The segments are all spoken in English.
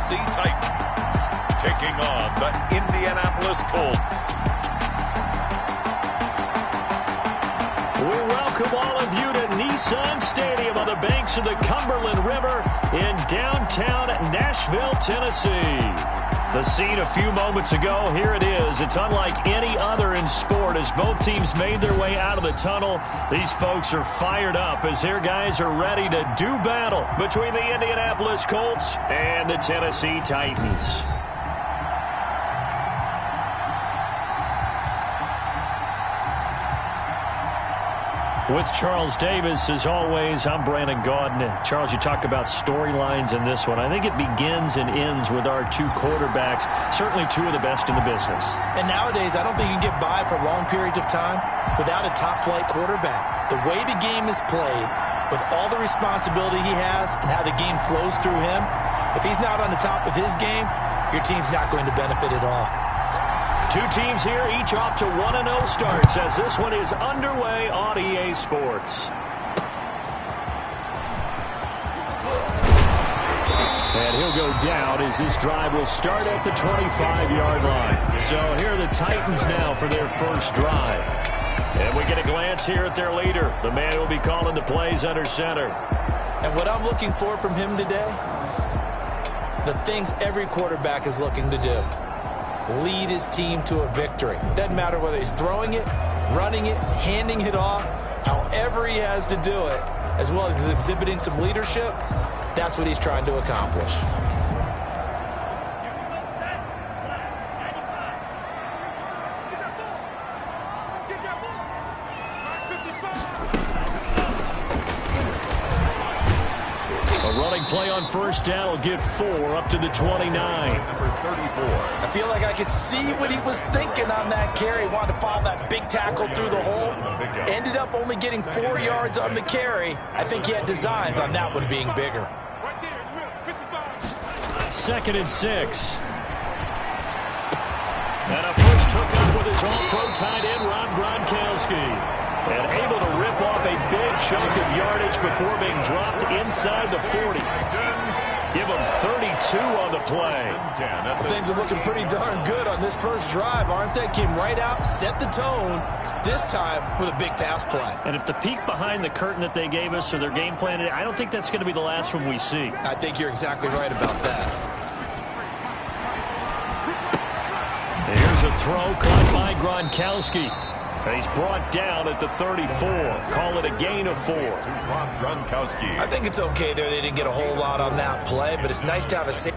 Tennessee Titans taking on the Indianapolis Colts. We welcome all of you to Nissan Stadium on the banks of the Cumberland River in downtown Nashville, Tennessee. The scene a few moments ago, here it is. It's unlike any other in sport as both teams made their way out of the tunnel. These folks are fired up as their guys are ready to do battle between the Indianapolis Colts and the Tennessee Titans. With Charles Davis, as always, I'm Brandon Gaudin. Charles, you talk about storylines in this one. I think it begins and ends with our two quarterbacks, certainly two of the best in the business. And nowadays, I don't think you can get by for long periods of time without a top-flight quarterback. The way the game is played, with all the responsibility he has and how the game flows through him, if he's not on the top of his game, your team's not going to benefit at all. Two teams here, each off to 1-0 starts as this one is underway on EA Sports. And he'll go down as this drive will start at the 25-yard line. So here are the Titans now for their first drive. And we get a glance here at their leader, the man who will be calling the plays under center. And what I'm looking for from him today, the things every quarterback is looking to do. Lead his team to a victory. Doesn't matter whether he's throwing it, running it, handing it off, however he has to do it, as well as exhibiting some leadership, that's what he's trying to accomplish. Play on first down will get 4 up to the 29. Number 34. I feel like I could see what he was thinking on that carry. Wanted to follow that big tackle through the hole. Ended up only getting 4 yards on the carry. I think he had designs on that one being bigger. 2nd and 6. And a first hookup with his all-pro tight end, Rob Gronkowski. And able to rip off a big chunk of yardage before being dropped inside the 40. Give him 32 on the play. Things are looking pretty darn good on this first drive, aren't they? Came right out, set the tone, this time with a big pass play. And if the peek behind the curtain that they gave us or their game plan, I don't think that's going to be the last one we see. I think you're exactly right about that. Here's a throw caught by Gronkowski. He's brought down at the 34. Call it a gain of 4. Gronkowski. I think it's okay there. They didn't get a whole lot on that play, but it's nice to have a safety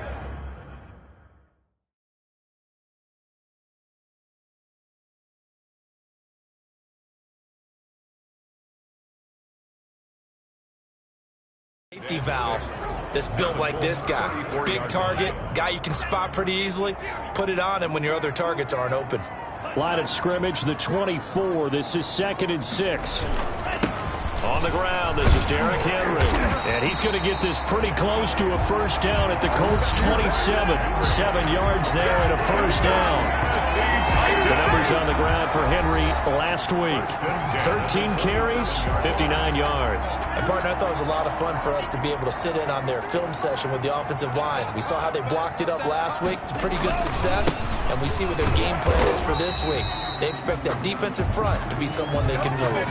valve that's built like this guy. Big target, guy you can spot pretty easily. Put it on him when your other targets aren't open. Line of scrimmage, the 24. This is 2nd and 6. On the ground, this is Derrick Henry. And he's going to get this pretty close to a first down at the Colts 27. 7 yards there and a first down. The numbers on the ground for Henry last week. 13 carries, 59 yards. And, partner, I thought it was a lot of fun for us to be able to sit in on their film session with the offensive line. We saw how they blocked it up last week to pretty good success, and we see what their game plan is for this week. They expect that defensive front to be someone they can move.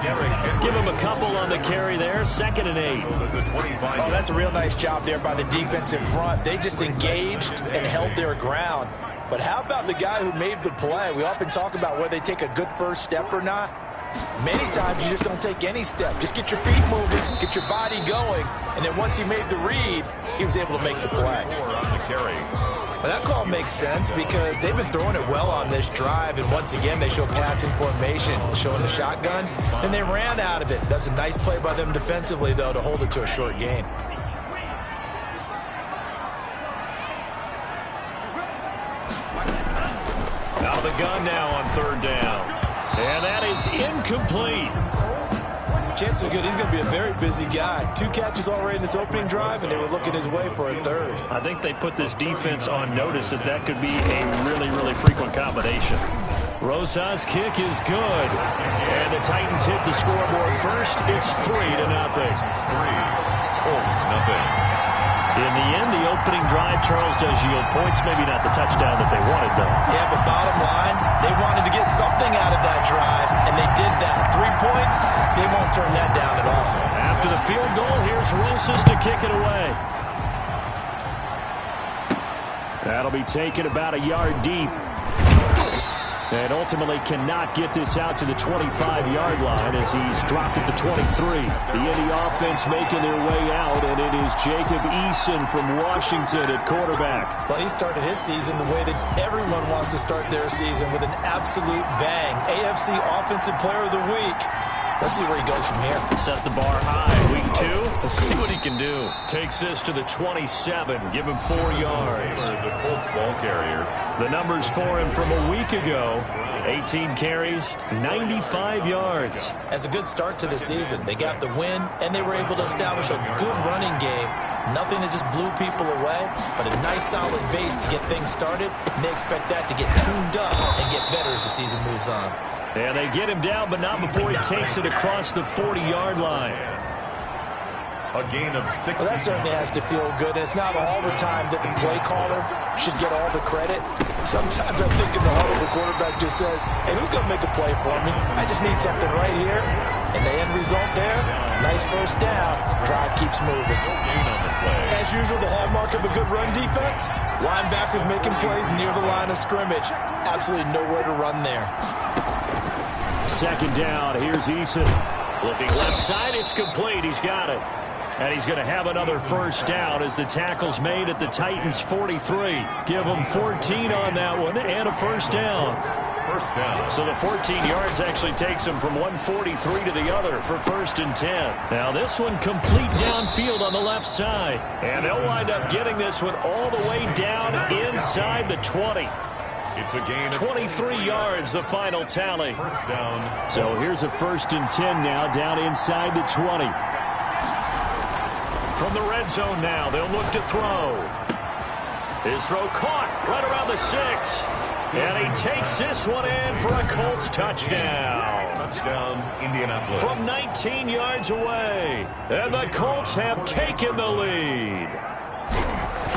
Give him a couple on the carry there, 2nd and 8. Oh, that's a real nice job there by the defensive front. They just engaged and held their ground. But how about the guy who made the play? We often talk about whether they take a good first step or not. Many times you just don't take any step. Just get your feet moving, get your body going, and then once he made the read, he was able to make the play. Well, that call makes sense because they've been throwing it well on this drive, and once again they show passing formation, showing the shotgun. Then they ran out of it. That's a nice play by them defensively, though, to hold it to a short gain. Out of the gun now on 3rd down. And that is incomplete. Chances are good he's going to be a very busy guy. 2 catches already in this opening drive, and they were looking his way for a 3rd. I think they put this defense on notice that could be a really, really frequent combination. Rosa's kick is good. And the Titans hit the scoreboard first. It's 3-0. Colts, nothing. In the end, the opening drive, Charles, does yield points. Maybe not the touchdown that they wanted, though. Yeah, but bottom line, they wanted to get something out of that drive, and they did that. 3 points, they won't turn that down at all. After the field goal, here's Rosas to kick it away. That'll be taken about a yard deep. And ultimately cannot get this out to the 25-yard line as he's dropped at the 23. The Indy offense making their way out, and it is Jacob Eason from Washington at quarterback. Well, he started his season the way that everyone wants to start their season, with an absolute bang. AFC Offensive Player of the Week. Let's see where he goes from here. Set the bar high. Week 2. Let's see what he can do. Takes this to the 27. Give him 4 yards. The Colts ball carrier. The numbers for him from a week ago. 18 carries, 95 yards. As a good start to the season, they got the win, and they were able to establish a good running game. Nothing that just blew people away, but a nice solid base to get things started, and they expect that to get tuned up and get better as the season moves on. And they get him down, but not before he takes it across the 40-yard line. A gain of 6. Well, that certainly has to feel good. And it's not all the time that the play caller should get all the credit. Sometimes I think in the huddle, the quarterback just says, hey, who's going to make a play for me? I just need something right here. And the end result there, nice first down. Drive keeps moving. As usual, the hallmark of a good run defense, linebackers making plays near the line of scrimmage. Absolutely nowhere to run there. Second down, here's Eason. Looking left side, it's complete. He's got it. And he's going to have another first down as the tackle's made at the Titans' 43. Give them 14 on that one and a first down. First down. So the 14 yards actually takes him from 143 to the other for 1st and 10. Now this one complete downfield on the left side. And they'll wind up getting this one all the way down inside the 20. It's a gain of 23 yards, the final tally. First down. So here's a 1st and 10 now, down inside the 20. From the red zone now, they'll look to throw. His throw caught right around the 6. And he takes this one in for a Colts touchdown. Touchdown, Indianapolis. From 19 yards away. And the Colts have taken the lead.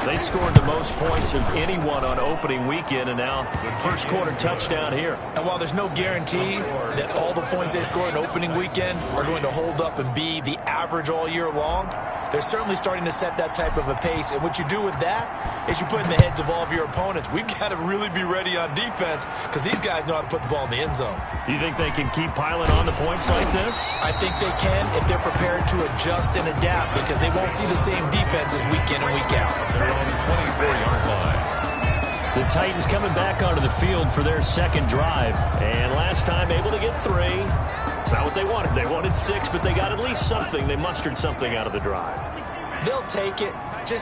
They scored the most points of anyone on opening weekend, and now first quarter touchdown here. And while there's no guarantee that all the points they score in opening weekend are going to hold up and be the average all year long, they're certainly starting to set that type of a pace. And what you do with that is you put in the heads of all of your opponents, we've got to really be ready on defense because these guys know how to put the ball in the end zone. You think they can keep piling on the points like this? I think they can if they're prepared to adjust and adapt, because they won't see the same defenses week in and week out. They're on the 24-yard line. The Titans coming back onto the field for their second drive. And last time able to get 3. It's not what they wanted. They wanted 6, but they got at least something. They mustered something out of the drive. They'll take it.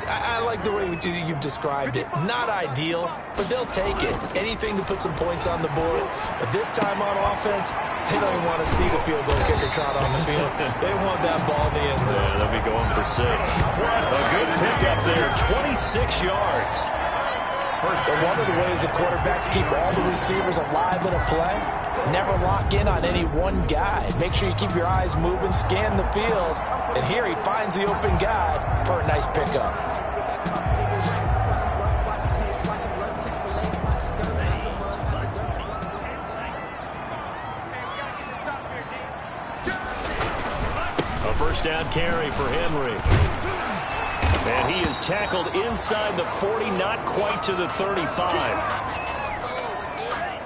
I like the way you've described it. Not ideal, but they'll take it. Anything to put some points on the board. But this time on offense, they don't want to see the field goal kicker trot on the field. They want that ball in the end zone. Yeah, they'll be going for 6. A good pick up there, 26 yards. So one of the ways the quarterbacks keep all the receivers alive in a play, never lock in on any one guy. Make sure you keep your eyes moving, scan the field, and here he finds the open guy for a nice pickup. A first down carry for Henry. And he is tackled inside the 40, not quite to the 35.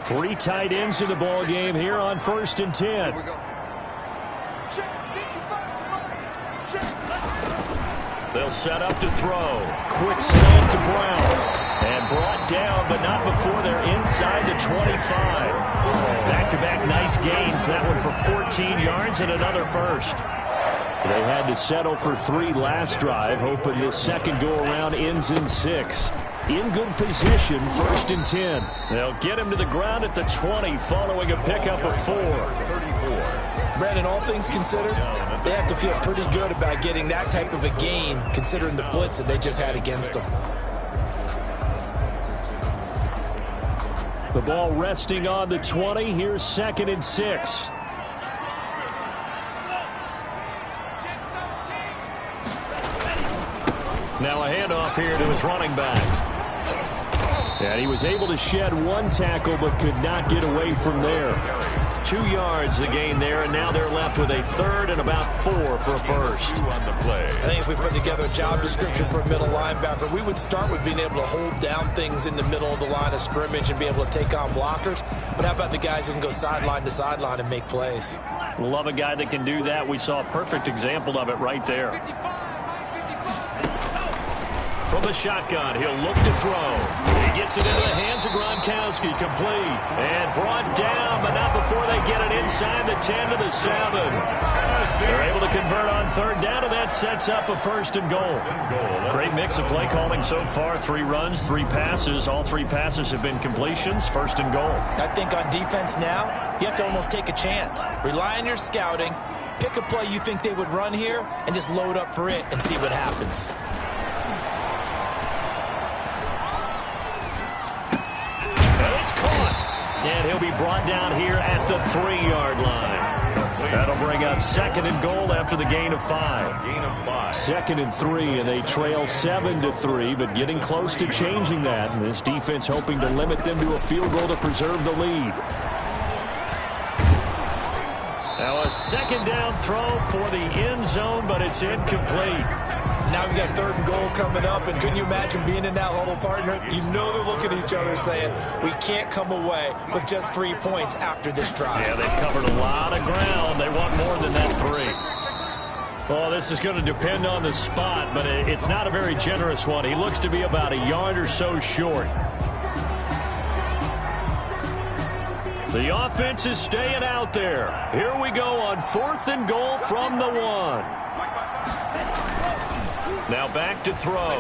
3 tight ends in the ball game here on 1st and 10. They'll set up to throw. Quick slant to Brown. And brought down, but not before they're inside the 25. Back-to-back nice gains. That one for 14 yards and another first. They had to settle for 3 last drive, hoping this second go-around ends in 6. In good position, 1st and 10. They'll get him to the ground at the 20, following a pickup of 4. 34. Brandon, all things considered, they have to feel pretty good about getting that type of a gain, considering the blitz that they just had against them. The ball resting on the 20. Here's 2nd and 6. Now a handoff here to his running back. And he was able to shed one tackle but could not get away from there. 2 yards the gain there, and now they're left with a third and about 4 for a first. On the play. I think if we put together a job description for a middle linebacker, we would start with being able to hold down things in the middle of the line of scrimmage and be able to take on blockers. But how about the guys who can go sideline to sideline and make plays? Love a guy that can do that. We saw a perfect example of it right there. From the shotgun, he'll look to throw. He gets it into the hands of Gronkowski, complete. And brought down, but not before they get it inside the 10 to the 7. They're able to convert on third down, and that sets up a first and goal. Great mix of play calling so far. 3 runs, 3 passes. All 3 passes have been completions. First and goal. I think on defense now, you have to almost take a chance. Rely on your scouting. Pick a play you think they would run here, and just load up for it and see what happens. And he'll be brought down here at the 3-yard line. That'll bring up second and goal after the gain of 5. Second and 3, and they trail 7-3, but getting close to changing that. And this defense hoping to limit them to a field goal to preserve the lead. Now a second down throw for the end zone, but it's incomplete. Now we've got 3rd and goal coming up, and couldn't you imagine being in that huddle, partner? You know they're looking at each other saying, we can't come away with just 3 points after this drive. Yeah, they've covered a lot of ground. They want more than that 3. Well, this is going to depend on the spot, but it's not a very generous one. He looks to be about a yard or so short. The offense is staying out there. Here we go on 4th and goal from the 1. Now back to throw.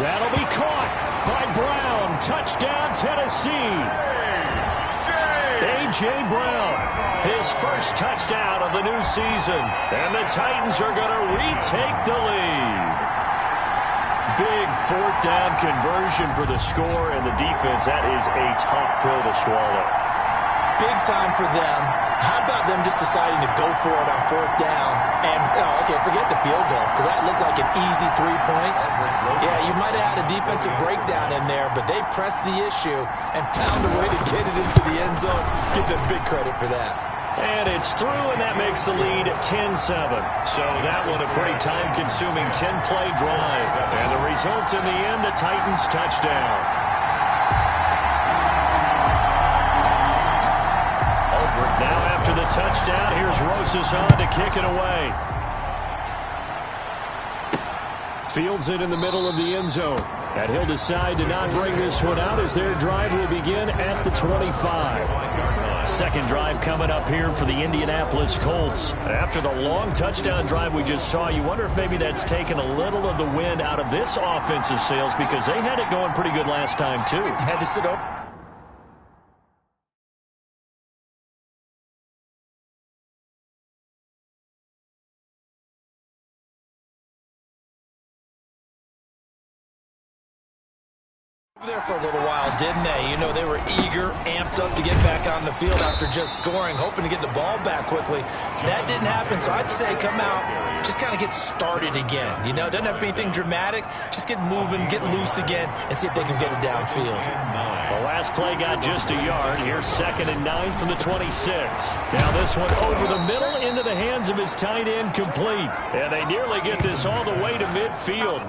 That'll be caught by Brown. Touchdown, Tennessee. A.J. Brown, his first touchdown of the new season. And the Titans are going to retake the lead. Big 4th down conversion for the score, and the defense, that is a tough pill to swallow. Big time for them. How about them just deciding to go for it on 4th down? And, okay, forget the field goal, because that looked like an easy 3 points. Yeah, you might have had a defensive breakdown in there, but they pressed the issue and found a way to get it into the end zone. Give them big credit for that. And it's through, and that makes the lead 10-7. So that one a pretty time-consuming 10-play drive. And the result in the end, the Titans touchdown. Now after the touchdown, here's Rosas on to kick it away. Fields it in the middle of the end zone. And he'll decide to not bring this one out as their drive will begin at the 25. Second drive coming up here for the Indianapolis Colts. After the long touchdown drive we just saw, you wonder if maybe that's taken a little of the wind out of this offensive sails, because they had it going pretty good last time too. Had to sit up. There for a little while, didn't they? You know, they were eager, amped up to get back on the field after just scoring, hoping to get the ball back quickly. That didn't happen, so I'd say come out, just kind of get started again. You know, doesn't have to be anything dramatic. Just get moving, get loose again, and see if they can get it downfield. The last play got just a yard. Here's 2nd and 9 from the 26. Now this one over the middle into the hands of his tight end, complete. And they nearly get this all the way to midfield.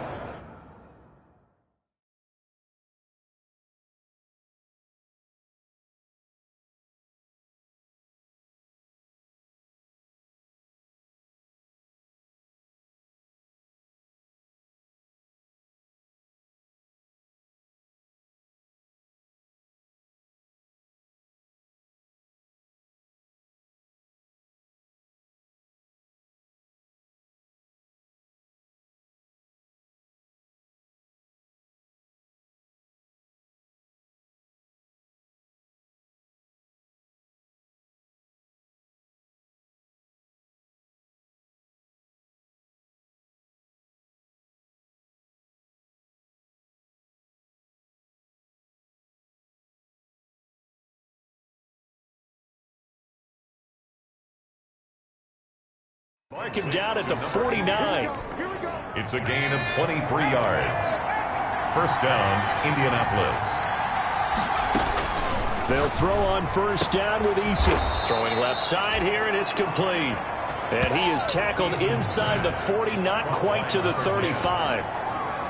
Mark him down at the 49. It's a gain of 23 yards. First down, Indianapolis. They'll throw on first down with Eason. Throwing left side here, and it's complete. And he is tackled inside the 40, not quite to the 35.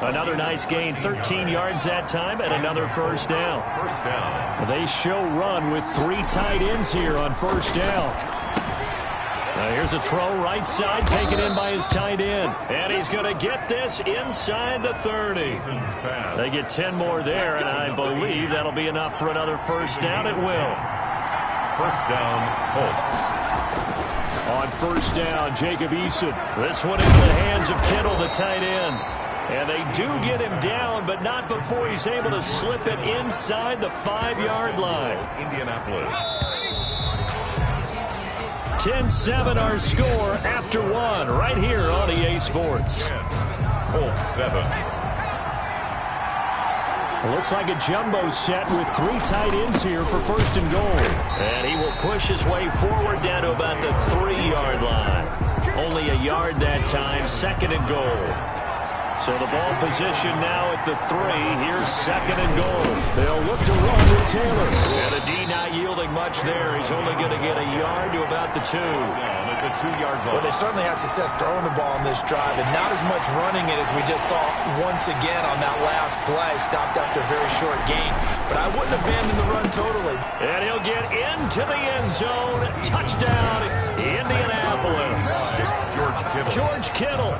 Another nice gain, 13 yards that time, and another first down. First down. They show run with 3 tight ends here on first down. Now here's a throw right side, taken in by his tight end. And he's going to get this inside the 30. They get 10 more there, and I believe that'll be enough for another first down. It will. First down, Colts. On first down, Jacob Eason. This one into the hands of Kittle, the tight end. And they do get him down, but not before he's able to slip it inside the 5-yard line. Indianapolis. 10-7 our score after one right here on EA Sports. Colts 7. Looks like a jumbo set with 3 tight ends here for first and goal. And he will push his way forward down to about the 3-yard line. Only a yard that time, second and goal. So the ball position now at the 3. Here's second and goal. They'll look to run with Taylor. And the D not yielding much there. He's only going to get a yard to about the 2. Down at the 2-yard line. Well, they certainly had success throwing the ball on this drive, and not as much running it as we just saw once again on that last play. Stopped after a very short gain. But I wouldn't abandon the run totally. And he'll get into the end zone. Touchdown, Indianapolis. George Kittle,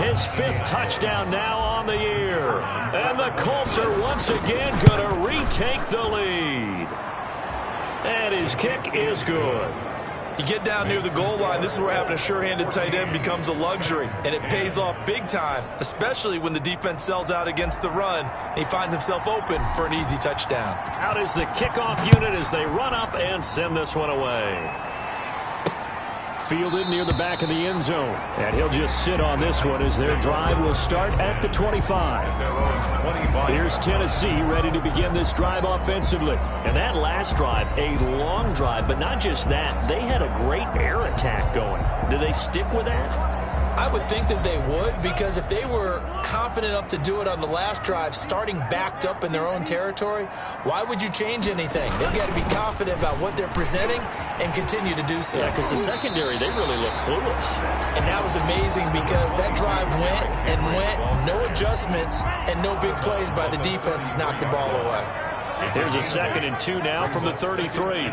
his 5th touchdown now on the year. And the Colts are once again going to retake the lead. And his kick is good. You get down near the goal line, this is where having a sure-handed tight end becomes a luxury. And it pays off big time, especially when the defense sells out against the run. And he finds himself open for an easy touchdown. Out is the kickoff unit as they run up and send this one away. Fielded near the back of the end zone. And he'll just sit on this one as their drive will start at the 25. Here's Tennessee ready to begin this drive offensively. And that last drive, a long drive, but not just that. They had a great air attack going. Do they stick with that? I would think that they would, because if they were confident enough to do it on the last drive, starting backed up in their own territory, why would you change anything? They've got to be confident about what they're presenting and continue to do so. Yeah, because the secondary, they really look clueless. And that was amazing because that drive went and went, no adjustments, and no big plays by the defense to knock the ball away. Here's a 2nd and 2 now from the 33.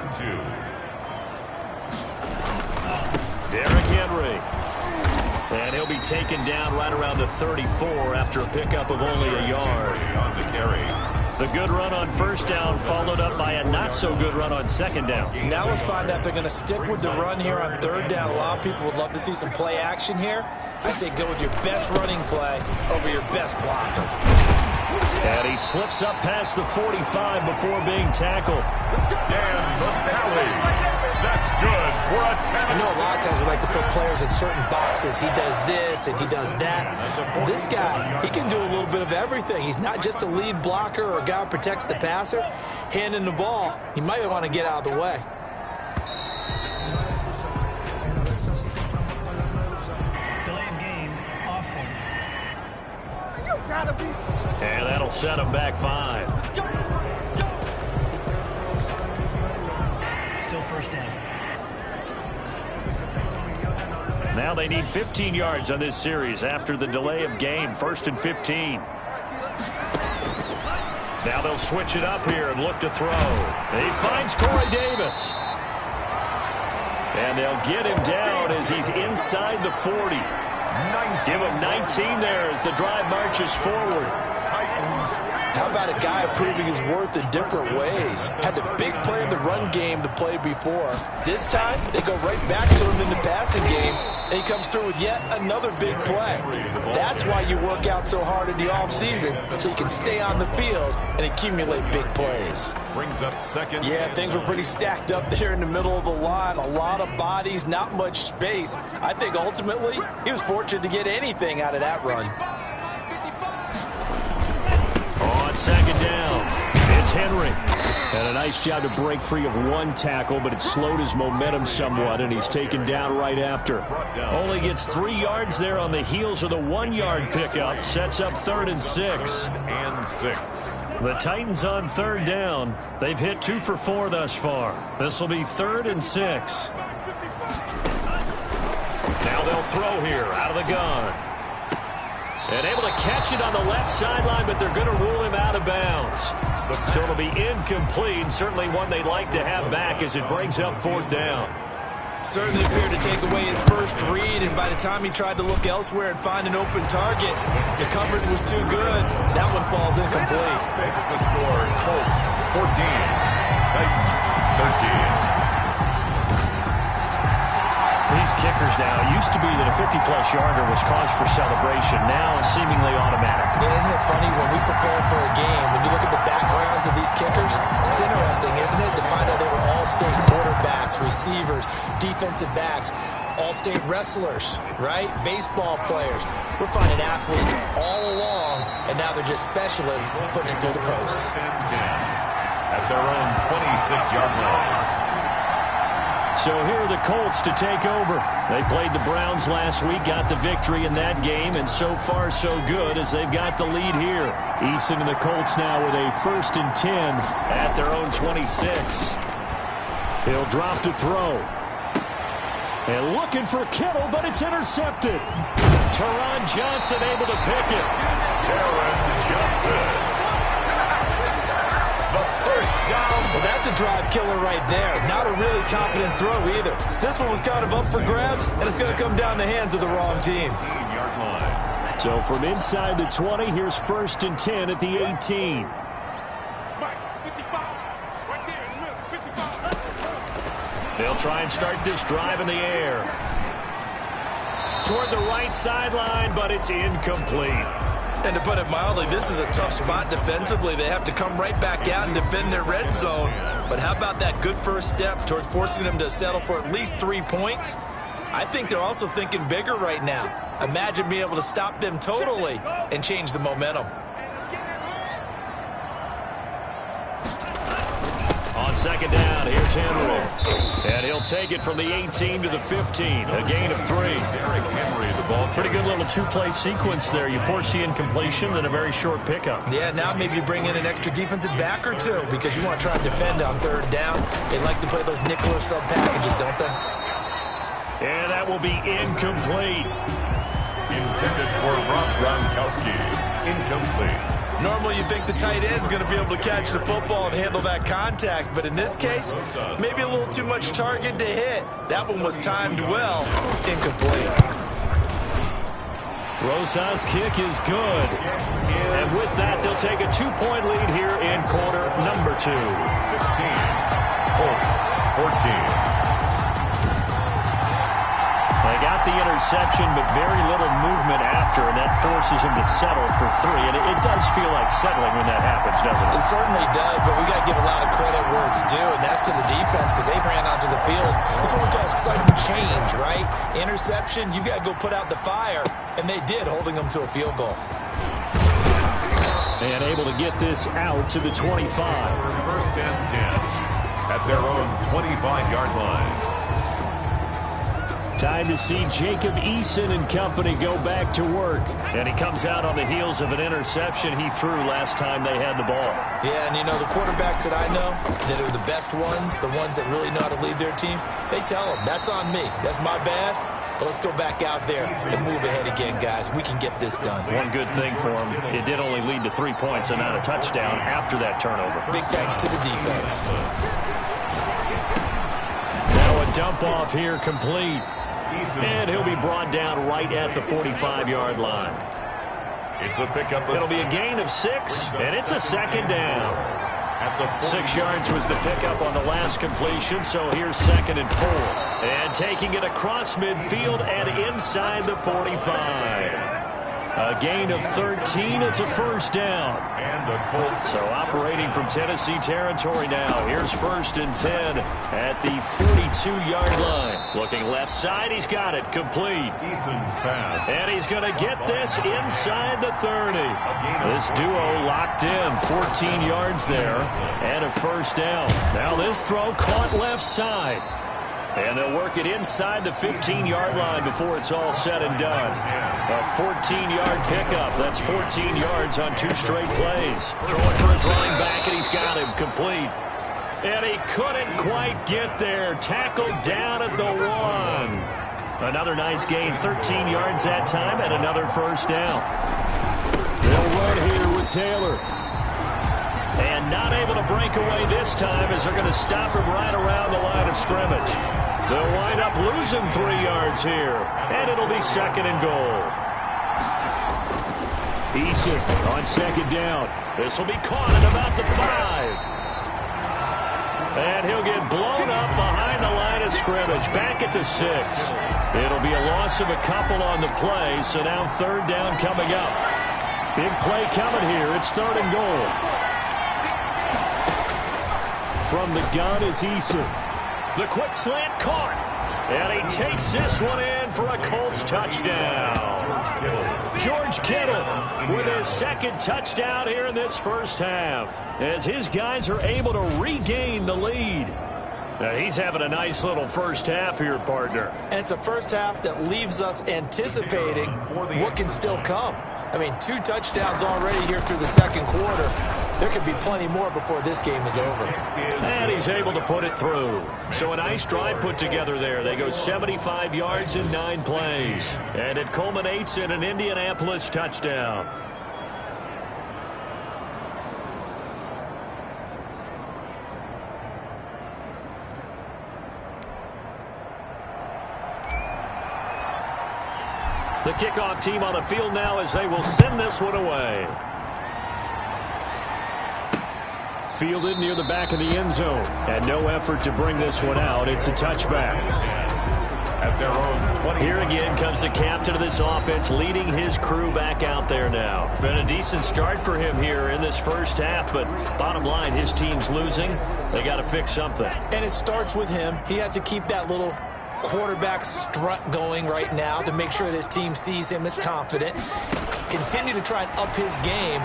Derrick Henry. And he'll be taken down right around the 34 after a pickup of only a yard. On the carry. The good run on first down followed up by a not-so-good run on second down. Now let's find out if they're going to stick with the run here on third down. A lot of people would love to see some play action here. I say go with your best running play over your best blocker. And he slips up past the 45 before being tackled. Dan Vitale. That's good for a tackle. I know a lot of times we like to put players in certain boxes. He does this and he does that. But this guy, he can do a little bit of everything. He's not just a lead blocker or a guy who protects the passer. Handing the ball, he might want to get out of the way. Delay of game, offense. And that'll set him back 5. Still first down. Now they need 15 yards on this series after the delay of game. 1st and 15. Now they'll switch it up here and look to throw. He finds Corey Davis. And they'll get him down as he's inside the 40. Give him 19 there as the drive marches forward. How about a guy proving his worth in different ways? Had the big play in the run game the play before. This time, they go right back to him in the passing game, and he comes through with yet another big play. That's why you work out so hard in the offseason, so you can stay on the field and accumulate big plays. Brings up second. Yeah, things were pretty stacked up there in the middle of the line. A lot of bodies, not much space. I think ultimately, he was fortunate to get anything out of that run. On second down, it's Henry. And a nice job to break free of one tackle, but it slowed his momentum somewhat, and he's taken down right after. Only gets 3 yards there on the heels of the 1-yard pickup. Sets up 3rd and 6. The Titans on 3rd down. They've hit 2 for 4 thus far. This will be 3rd and 6. Now they'll throw here out of the gun. And able to catch it on the left sideline, but they're going to rule him out of bounds. So it'll be incomplete, certainly one they'd like to have back as it brings up 4th down. Certainly appeared to take away his first read, and by the time he tried to look elsewhere and find an open target, the coverage was too good. That one falls incomplete. Makes the score Colts 14, Titans 13. These kickers now, it used to be that a 50-plus yarder was cause for celebration. Now it's seemingly automatic. Yeah, isn't it funny when we prepare for a game, when you look at the backgrounds of these kickers, it's interesting, isn't it, to find out they were all-state quarterbacks, receivers, defensive backs, all-state wrestlers, right? Baseball players. We're finding athletes all along, and now they're just specialists putting it through the posts. At their own 26-yard line. So here are the Colts to take over. They played the Browns last week, got the victory in that game, and so far so good as they've got the lead here. Eason and the Colts now with a 1st and 10 at their own 26. He'll drop to throw. And looking for Kittle, but it's intercepted. Teron Johnson able to pick it. Teron Johnson. Well, that's a drive killer right there. Not a really confident throw either. This one was kind of up for grabs, and it's going to come down the hands of the wrong team. So from inside the 20, here's 1st and 10 at the 18. They'll try and start this drive in the air. Toward the right sideline, but it's incomplete. And to put it mildly, this is a tough spot defensively. They have to come right back out and defend their red zone. But how about that good first step towards forcing them to settle for at least 3 points? I think they're also thinking bigger right now. Imagine being able to stop them totally and change the momentum. On 2nd down, here's Henry. And he'll take it from the 18 to the 15. A gain of 3. Henry, the ball. Pretty good little 2-play sequence there. You force the incompletion, then a very short pickup. Yeah, now maybe you bring in an extra defensive back or 2 because you want to try and defend on 3rd down. They like to play those nickel or sub packages, don't they? And that will be incomplete. Intended for Rob Gronkowski. Incomplete. Normally you think the tight end's going to be able to catch the football and handle that contact, but in this case, maybe a little too much target to hit. That one was timed well. Incomplete. Rosa's kick is good. And with that, they'll take a 2-point lead here in quarter number 2. 16. Colts 14. They got the interception, but very little movement after, and that forces him to settle for 3. And it does feel like settling when that happens, doesn't it? It certainly does, but we got to give a lot of credit where it's due, and that's to the defense because they ran onto the field. This is what we call sudden change, right? Interception, you got to go put out the fire, and they did, holding them to a field goal. And able to get this out to the 25. 1st and 10 at their own 25-yard line. Time to see Jacob Eason and company go back to work. And he comes out on the heels of an interception he threw last time they had the ball. Yeah, and you know, the quarterbacks that I know that are the best ones, the ones that really know how to lead their team, they tell them, that's on me. That's my bad. But let's go back out there and move ahead again, guys. We can get this done. One good thing for him, it did only lead to 3 points and not a touchdown after that turnover. Big thanks to the defense. Now a dump off here complete. And he'll be brought down right at the 45-yard line. It's a pickup. It'll be a gain of 6, and it's a 2nd down. 6 yards was the pickup on the last completion, so here's 2nd and 4. And taking it across midfield and inside the 45. A gain of 13. It's a 1st down. So operating from Tennessee territory now. Here's 1st and 10 at the 42-yard line. Looking left side, he's got it, complete. Eason's pass. And he's going to get this inside the 30. This duo locked in, 14 yards there, and a first down. Now this throw caught left side. And they'll work it inside the 15-yard line before it's all said and done. A 14-yard pickup. That's 14 yards on 2 straight plays. Throwing for his running back, and he's got him complete. And he couldn't quite get there. Tackled down at the 1. Another nice gain, 13 yards that time, and another first down. They'll run here with Taylor. And not able to break away this time as they're going to stop him right around the line of scrimmage. They'll wind up losing 3 yards here, and it'll be second and goal. Eason on second down. This will be caught at about the 5. And he'll get blown up behind the line of scrimmage, back at the 6. It'll be a loss of a couple on the play, so now third down coming up. Big play coming here. It's third and goal. From the gun is Eason. The quick slant caught. And he takes this one in for a Colts touchdown. George Kittle with his second touchdown here in this first half, as his guys are able to regain the lead. Now, he's having a nice little first half here, partner. And it's a first half that leaves us anticipating what can still come. I mean, 2 touchdowns already here through the second quarter. There could be plenty more before this game is over. And he's able to put it through. So a nice drive put together there. They go 75 yards in 9 plays. And it culminates in an Indianapolis touchdown. The kickoff team on the field now as they will send this one away. Fielded near the back of the end zone. And no effort to bring this one out. It's a touchback. At their own 20. Here again comes the captain of this offense, leading his crew back out there now. Been a decent start for him here in this first half, but bottom line, his team's losing. They got to fix something. And it starts with him. He has to keep that little quarterback strut going right now to make sure that his team sees him as confident. Continue to try and up his game,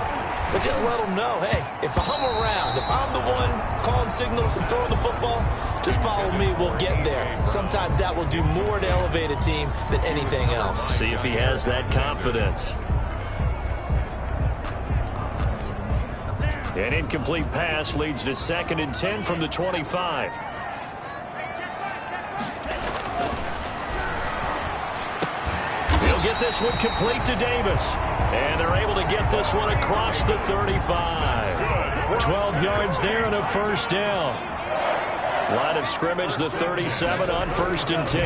but just let him know, hey, if I'm around, if I'm the one calling signals and throwing the football, just follow me, we'll get there. Sometimes that will do more to elevate a team than anything else. See if he has that confidence. An incomplete pass leads to 2nd and 10 from the 25. He'll get this one complete to Davis. And they're able to get this one across the 35. 12 yards there and a first down. Line of scrimmage, the 37 on 1st and 10.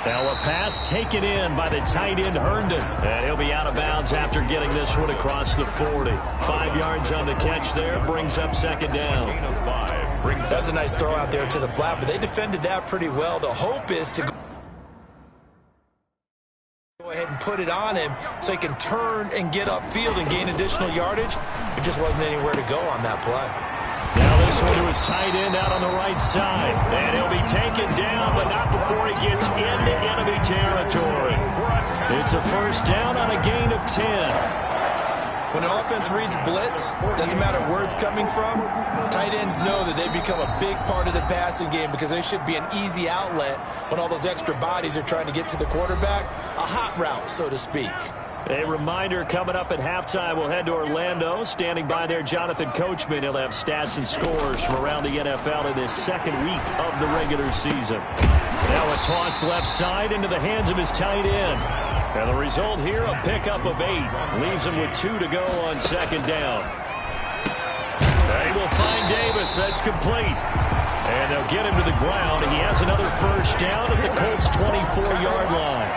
Now a pass taken in by the tight end Herndon. And he'll be out of bounds after getting this one across the 40. 5 yards on the catch there, brings up 2nd down. That's a nice throw out there to the flat, but they defended that pretty well. The hope is to go ahead and put it on him so he can turn and get upfield and gain additional yardage. There just wasn't anywhere to go on that play. Now this one to his tight end out on the right side. And he'll be taken down, but not before he gets into enemy territory. It's a first down on a gain of 10. When an offense reads blitz, doesn't matter where it's coming from, tight ends know that they become a big part of the passing game because they should be an easy outlet when all those extra bodies are trying to get to the quarterback. A hot route, so to speak. A reminder coming up at halftime, we'll head to Orlando. Standing by there, Jonathan Coachman. He'll have stats and scores from around the NFL in this second week of the regular season. Now a toss left side into the hands of his tight end. And the result here, a pickup of 8. Leaves him with 2 to go on 2nd down. They will find Davis. That's complete. And they'll get him to the ground. He has another first down at the Colts' 24-yard line.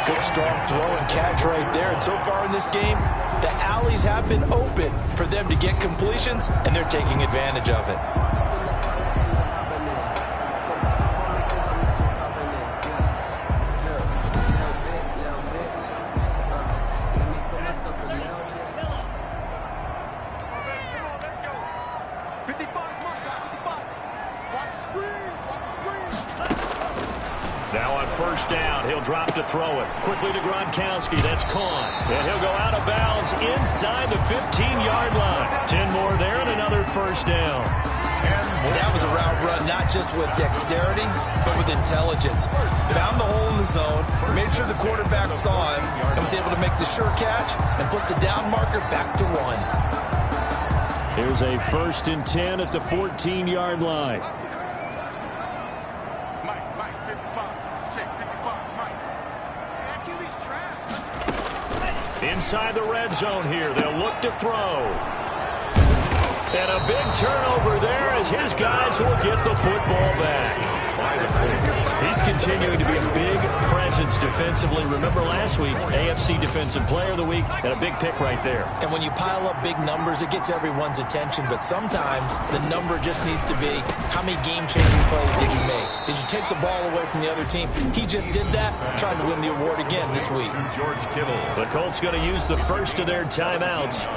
Good strong throw and catch right there. And so far in this game, the alleys have been open for them to get completions, and they're taking advantage of it. Now on first down, he'll drop to throw it. Quickly to Gronkowski. That's caught. And he'll go out of bounds inside the 15-yard line. 10 more there and another first down. That was a route run, not just with dexterity, but with intelligence. Found the hole in the zone, made sure the quarterback saw him, and was able to make the sure catch and flip the down marker back to 1. Here's a 1st and 10 at the 14-yard line. Inside the red zone here, they'll look to throw. And a big turnover there as his guys will get the football back. He's continuing to be a big presence defensively. Remember last week, AFC Defensive Player of the Week, and a big pick right there. And when you pile up big numbers, it gets everyone's attention. But sometimes the number just needs to be, how many game-changing plays did you make? Did you take the ball away from the other team? He just did that, trying to win the award again this week. The Colts going to use the first of their timeouts,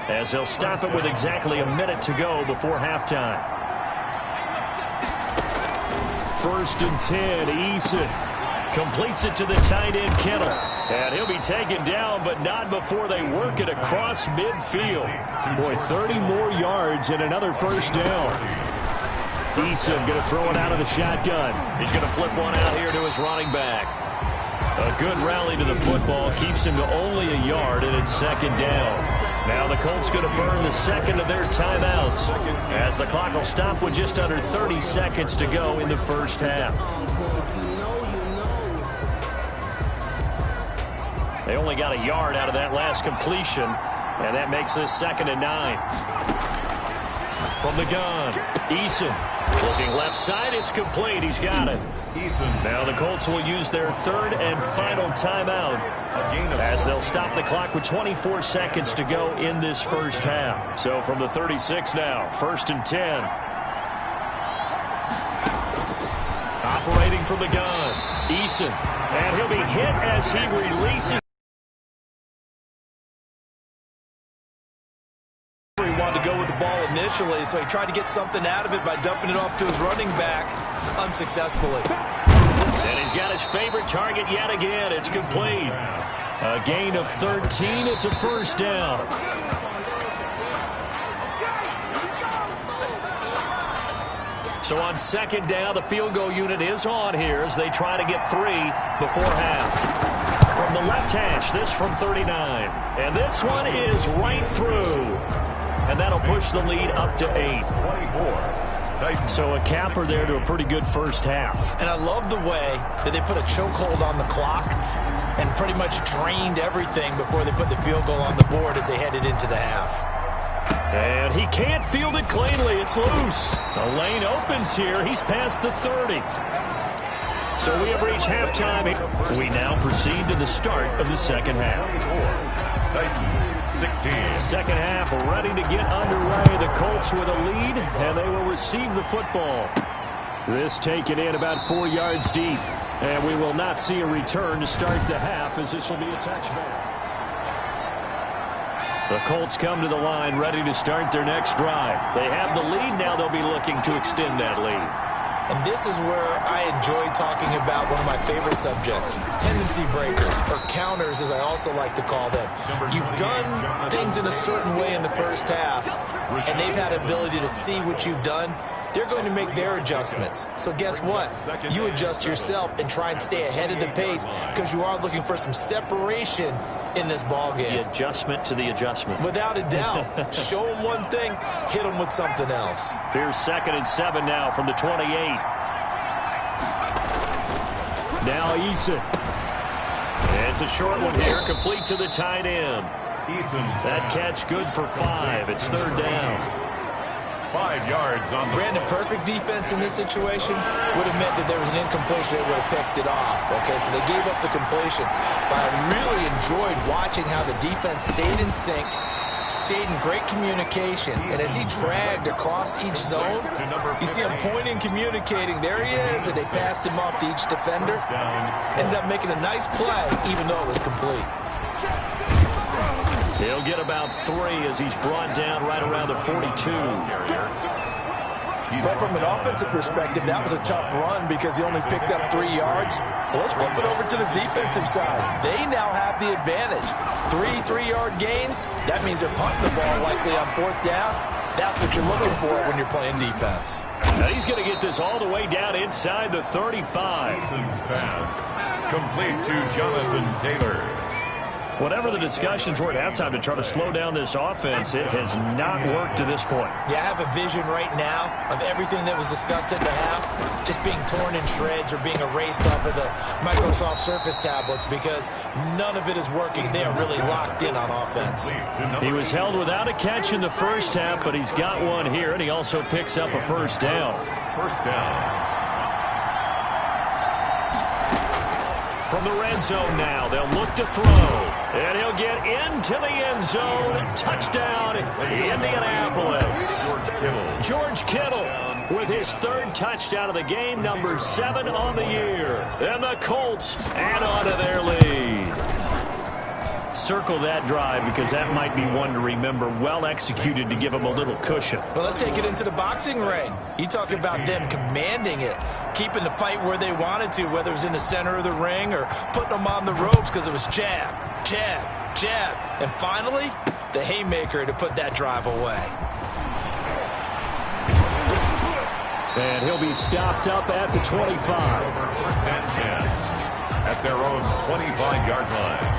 as they'll stop it with exactly a minute to go before halftime. 1st and 10, Eason completes it to the tight end, Kittle. And he'll be taken down, but not before they work it across midfield. Boy, 30 more yards and another first down. Eason going to throw it out of the shotgun. He's going to flip one out here to his running back. A good rally to the football keeps him to only a yard, and it's 2nd down. Now the Colts going to burn the second of their timeouts, as the clock will stop with just under 30 seconds to go in the first half. They only got a yard out of that last completion, and that makes this 2nd and 9. From the gun, Eason looking left side. It's complete. He's got it. Now the Colts will use their 3rd and final timeout, as they'll stop the clock with 24 seconds to go in this first half. So from the 36 now, 1st and 10. Operating from the gun, Eason. And he'll be hit as he releases. He wanted to go with the ball initially, so he tried to get something out of it by dumping it off to his running back unsuccessfully. And he's got his favorite target yet again. It's complete. A gain of 13. It's a first down. So on 2nd down, the field goal unit is on here as they try to get 3 before half. From the left hash, this from 39. And this one is right through. And that'll push the lead up to 8. 24. So a capper there to a pretty good first half. And I love the way that they put a chokehold on the clock and pretty much drained everything before they put the field goal on the board as they headed into the half. And he can't field it cleanly. It's loose. The lane opens here. He's past the 30. So we have reached halftime. We now proceed to the start of the second half. Titans 16. Second half ready to get underway. The Colts with a lead, and they will receive the football. This taken in about 4 yards deep. And we will not see a return to start the half, as this will be a touchback. The Colts come to the line ready to start their next drive. They have the lead. Now they'll be looking to extend that lead. And this is where I enjoy talking about one of my favorite subjects, tendency breakers, or counters as I also like to call them. You've done things in a certain way in the first half, and they've had ability to see what you've done. They're going to make their adjustments. So guess what? You adjust yourself and try and stay ahead of the pace because you are looking for some separation in this ball game. The adjustment to the adjustment. Without a doubt. Show them one thing, hit them with something else. Here's 2nd and 7 now from the 28. Now Eason. It's a short one here, complete to the tight end. That catch good for 5. It's 3rd down. 5 yards on the Brandon, perfect defense in this situation would have meant that there was an incompletion. They would have picked it off. Okay, so they gave up the completion. But I really enjoyed watching how the defense stayed in sync, stayed in great communication. And as he dragged across each zone, you see him pointing, communicating. There he is, and they passed him off to each defender. Ended up making a nice play, even though it was complete. He'll get about 3 as he's brought down right around the 42. But from an offensive perspective, that was a tough run because he only picked up 3 yards. Well, let's flip it over to the defensive side. They now have the advantage. 3-3-yard gains. That means they're punting the ball likely on 4th down. That's what you're looking for when you're playing defense. Now he's going to get this all the way down inside the 35. Pass complete to Jonathan Taylor. Whatever the discussions were at halftime to try to slow down this offense, it has not worked to this point. Yeah, I have a vision right now of everything that was discussed at the half just being torn in shreds or being erased off of the Microsoft Surface tablets because none of it is working. They are really locked in on offense. He was held without a catch in the first half, but he's got one here, and he also picks up a first down. First down. From the red zone now, they'll look to throw. And he'll get into the end zone. Touchdown, Indianapolis. George Kittle with his 3rd touchdown of the game, number 7 on the year. And the Colts add on to their lead. Circle that drive because that might be one to remember. Well executed to give him a little cushion. Well, let's take it into the boxing ring. You talk about them commanding it, keeping the fight where they wanted to, whether it was in the center of the ring or putting them on the ropes because it was jab, jab, jab. And finally, the haymaker to put that drive away. And he'll be stopped up at the 25. First and 10 at their own 25-yard line.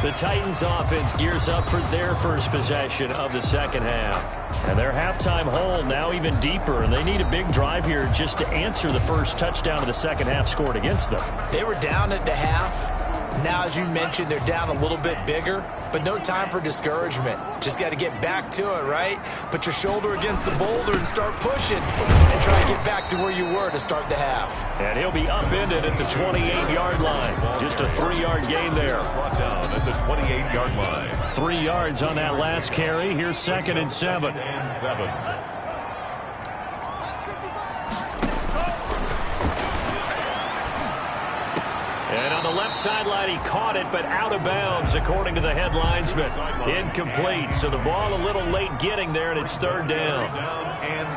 The Titans offense gears up for their first possession of the second half. And their halftime hole now even deeper, and they need a big drive here just to answer the first touchdown of the second half scored against them. They were down at the half. Now, as you mentioned, they're down a little bit bigger, but no time for discouragement. Just got to get back to it, right? Put your shoulder against the boulder and start pushing and try to get back to where you were to start the half. And he'll be upended at the 28-yard line. Just a 3-yard gain there. Brought down at the 28-yard line. 3 yards on that last carry. Here's 2nd and 7. And 7. And on the left sideline, he caught it, but out of bounds, according to the head linesman. Incomplete, so the ball a little late getting there, and it's 3rd down.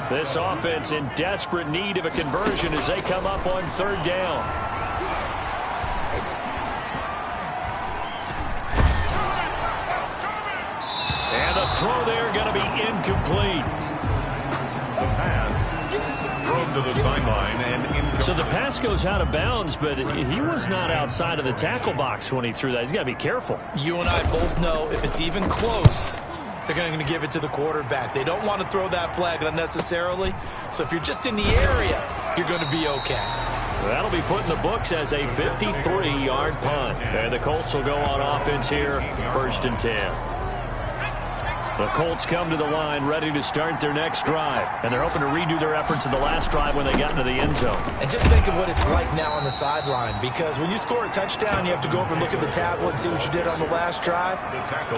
This offense in desperate need of a conversion as they come up on 3rd down. And the throw there going to be incomplete. The pass thrown to the sideline and incomplete. So the pass goes out of bounds, but he was not outside of the tackle box when he threw that. He's got to be careful. You and I both know if it's even close, they're going to give it to the quarterback. They don't want to throw that flag unnecessarily. So if you're just in the area, you're going to be okay. That'll be put in the books as a 53-yard punt. And the Colts will go on offense here, 1st and 10. The Colts come to the line ready to start their next drive. And they're hoping to redo their efforts in the last drive when they got into the end zone. And just think of what it's like now on the sideline, because when you score a touchdown, you have to go over and look at the tablet and see what you did on the last drive.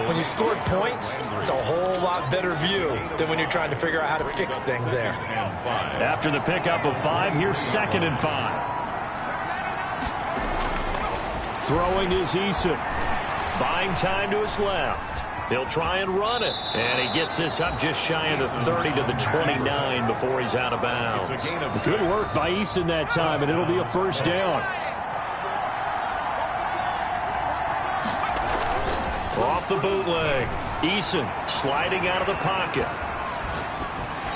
When you scored points, it's a whole lot better view than when you're trying to figure out how to fix things there. After the pickup of 5, here's 2nd and 5. Throwing is Eason. Buying time to his left. He'll try and run it. And he gets this up just shy of the 30 to the 29 before he's out of bounds. Good work by Eason that time, and it'll be a 1st down. Off the bootleg. Eason sliding out of the pocket.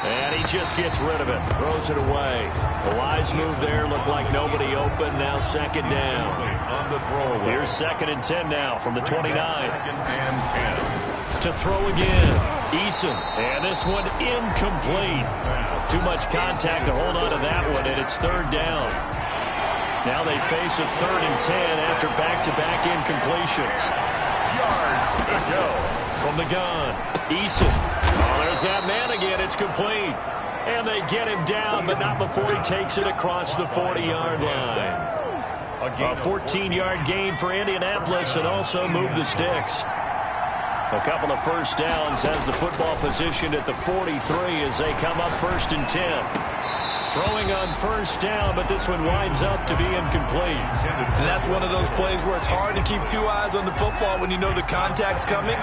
And he just gets rid of it. Throws it away. The wise move there. Looked like nobody open. Now 2nd down. On the throw. Here's 2nd and 10 now from the 29. 2nd and 10. To throw again. Eason. And this one incomplete. Too much contact to hold on to that one, and it's 3rd down. Now they face a 3rd and 10 after back-to-back incompletions. Yards to go. From the gun. Eason. Oh, there's that man again. It's complete. And they get him down, but not before he takes it across the 40-yard line. A 14-yard gain for Indianapolis and also move the sticks. A couple of 1st downs has the football position at the 43 as they come up 1st and 10. Throwing on first down, but this one winds up to be incomplete. And that's one of those plays where it's hard to keep two eyes on the football when you know the contact's coming,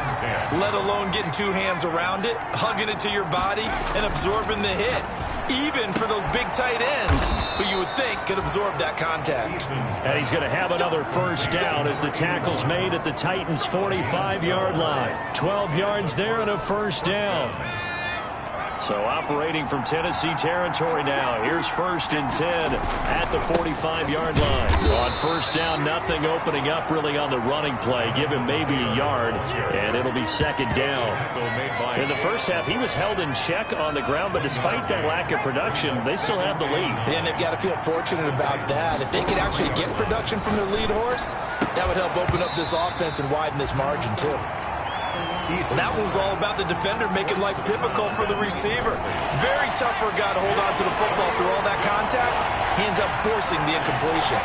let alone getting two hands around it, hugging it to your body, and absorbing the hit. Even for those big tight ends who you would think could absorb that contact. And he's going to have another first down as the tackle's made at the Titans' 45-yard line. 12 yards there and a first down. So operating from Tennessee territory now. Here's 1st and 10 at the 45-yard line. On first down, nothing opening up really on the running play. Give him maybe a yard, and it'll be 2nd down. In the first half, he was held in check on the ground, but despite that lack of production, they still have the lead. And they've got to feel fortunate about that. If they could actually get production from their lead horse, that would help open up this offense and widen this margin, too. That one was all about the defender making life difficult for the receiver. Very tough for a guy to hold on to the football through all that contact. He ends up forcing the incompletion.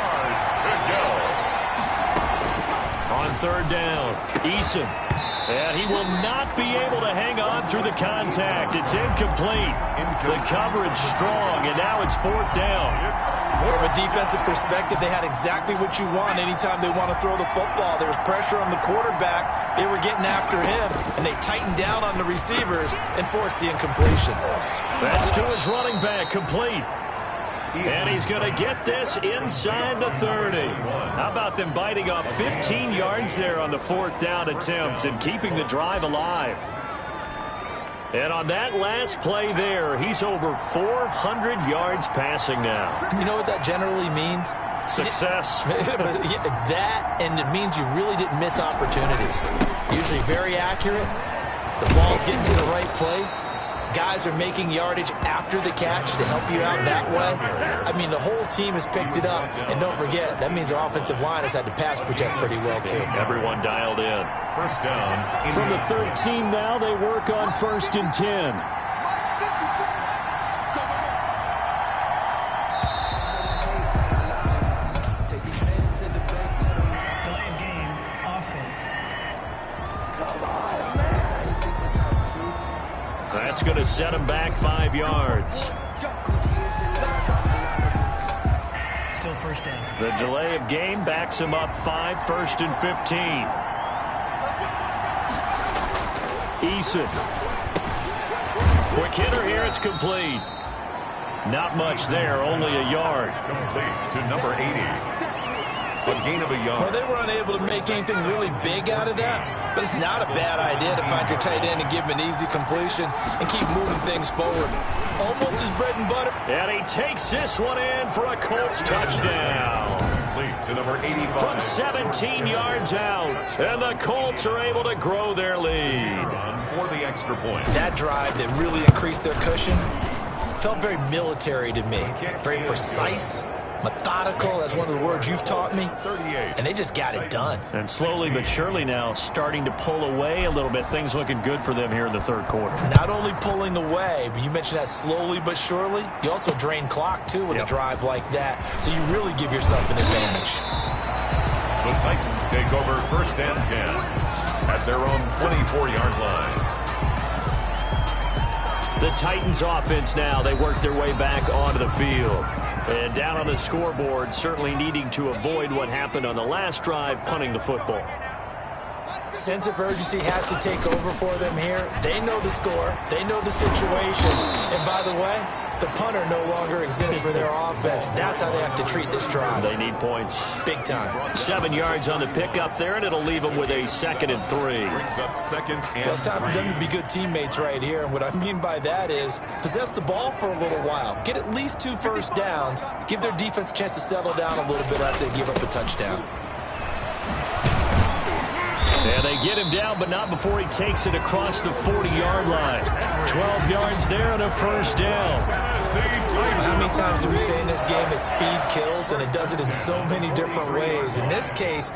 On 3rd down, Eason. And he will not be able to hang on through the contact. It's incomplete. The coverage strong, and now it's 4th down. From a defensive perspective, they had exactly what you want anytime they want to throw the football. There was pressure on the quarterback. They were getting after him, and they tightened down on the receivers and forced the incompletion. That's to his running back, complete. And he's going to get this inside the 30. How about them biting off 15 yards there on the 4th down attempt and keeping the drive alive? And on that last play there, he's over 400 yards passing now. You know what that generally means? Success. That, and it means you really didn't miss opportunities. Usually very accurate. The ball's getting to the right place. Guys are making yardage after the catch to help you out that way. I mean, the whole team has picked it up. And don't forget, that means the offensive line has had to pass protect pretty well, too. Everyone dialed in. First down. From the 13 now, they work on 1st and 10. Delayed game, offense. That's going to set him back 5 yards. Still 1st down. The delay of game backs him up 5, 1st and 15. Eason. Quick hitter here, it's complete. Not much there, only a yard. Complete to number 80. A gain of a yard. Well, they were unable to make anything really big out of that, but it's not a bad idea to find your tight end and give him an easy completion and keep moving things forward. Almost his bread and butter. And he takes this one in for a Colts touchdown. Complete to number 85. From 17 yards out, and the Colts are able to grow their lead. For the extra point. That drive that really increased their cushion felt very military to me. Very precise, methodical. That's one of the words you've taught me. 38. And they just got it done. And slowly but surely now starting to pull away a little bit. Things looking good for them here in the 3rd quarter. Not only pulling away, but you mentioned that slowly but surely. You also drain clock, too, with a drive like that. So you really give yourself an advantage. The Titans take over 1st and 10 at their own 24-yard line. The Titans offense now, they work their way back onto the field. And down on the scoreboard, certainly needing to avoid what happened on the last drive, punting the football. Sense of urgency has to take over for them here. They know the score. They know the situation. And by the way, the punter no longer exists for their offense. That's how they have to treat this drive. They need points. Big time. 7 yards on the pickup there, and it'll leave them with a 2nd and 3. Brings up 2nd and Well, it's time for them to be good teammates right here. And what I mean by that is possess the ball for a little while. Get at least 2 first downs. Give their defense a chance to settle down a little bit after they give up a touchdown. And they get him down, but not before he takes it across the 40-yard line. 12 yards there and a first down. How many times do we say in this game that speed kills, and it does it in so many different ways? In this case,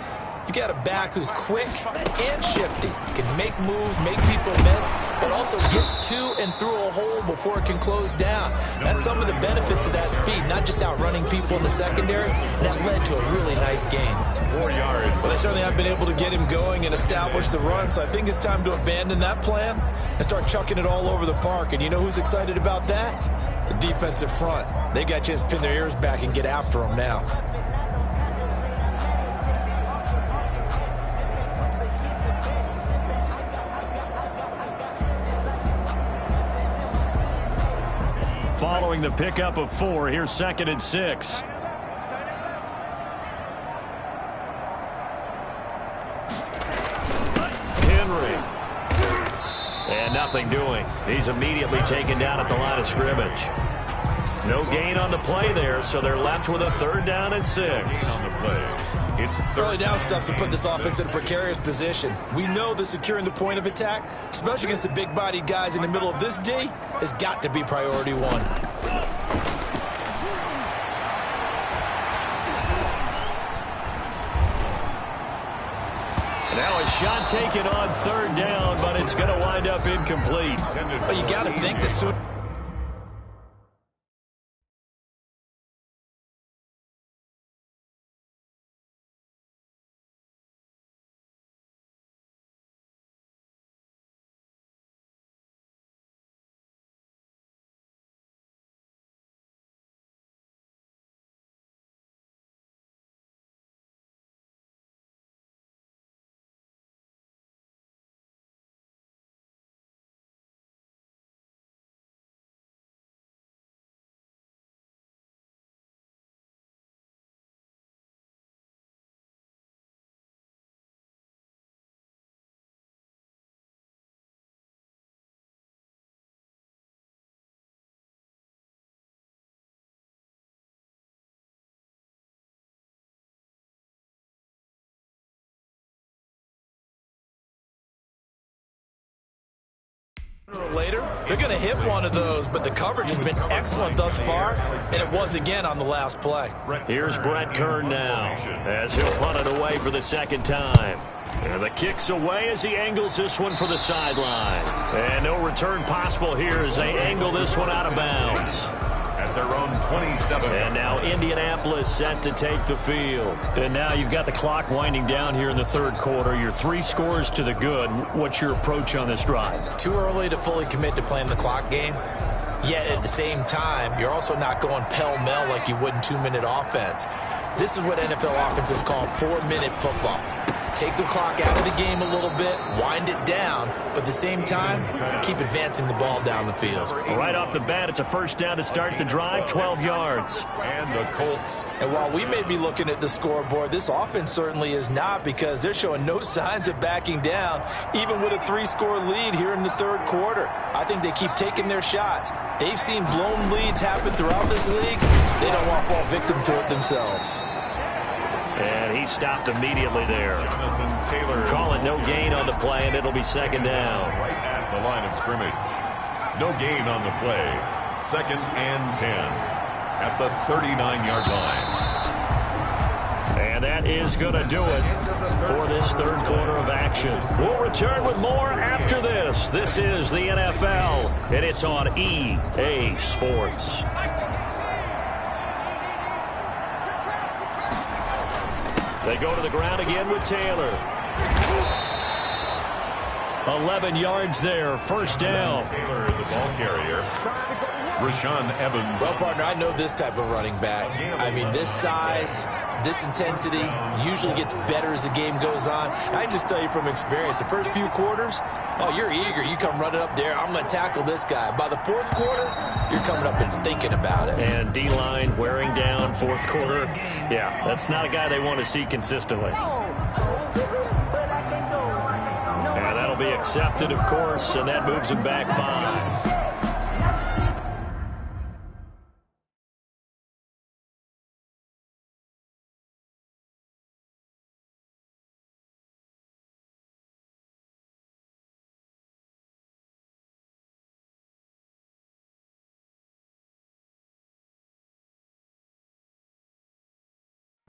you got a back who's quick and shifty, can make moves, make people miss, but also gets to and through a hole before it can close down. That's some of the benefits of that speed, not just outrunning people in the secondary. That led to a really nice game. 4 yards. Well, they certainly have been able to get him going and establish the run, so I think it's time to abandon that plan and start chucking it all over the park. And you know who's excited about that? The defensive front, they got a chance to pin their ears back and get after them now. Following the pickup of 4, here's 2nd and 6. Henry. And nothing doing. He's immediately taken down at the line of scrimmage. No gain on the play there, so they're left with a 3rd down and 6. On the play. It's Early down stuff to put this offense in a precarious position. We know that securing the point of attack, especially against the big-bodied guys in the middle of this D, has got to be priority 1. Now a shot taken on 3rd down, but it's going to wind up incomplete. But you got to think that soon. Later, they're going to hit one of those, but the coverage has been excellent thus far, and it was again on the last play. Here's Brett Kern now, as he'll punt it away for the 2nd time. And the kick's away as he angles this one for the sideline. And no return possible here as they angle this one out of bounds. at their own 27. And now Indianapolis set to take the field. And now you've got the clock winding down here in the third quarter. You're 3 scores to the good. What's your approach on this drive? Too early to fully commit to playing the clock game. Yet at the same time, you're also not going pell-mell like you would in 2-minute offense. This is what NFL offenses call 4-minute football. Take the clock out of the game a little bit, wind it down, but at the same time, keep advancing the ball down the field. Right off the bat, it's a first down to start the drive, 12 yards. And the Colts. And while we may be looking at the scoreboard, this offense certainly is not, because they're showing no signs of backing down, even with a 3-score lead here in the third quarter. I think they keep taking their shots. They've seen blown leads happen throughout this league. They don't want to fall victim to it themselves. And he stopped immediately there. Taylor. Call it no gain on the play, and it'll be second down. Right at the line of scrimmage. No gain on the play. 2nd and 10 at the 39-yard line. And that is going to do it for this third quarter of action. We'll return with more after this. This is the NFL, and it's on EA Sports. They go to the ground again with Taylor. 11 yards there, first down. Taylor, the ball carrier. Rashaan Evans. Well, partner, I know this type of running back. I mean, this size, this intensity usually gets better as the game goes on. I just tell you from experience, the first few quarters, oh, you're eager. You come running up there, I'm going to tackle this guy. By the fourth quarter, you're coming up and thinking about it. And D-line wearing down fourth quarter. Yeah, that's not a guy they want to see consistently. And that'll be accepted, of course, and that moves him back 5.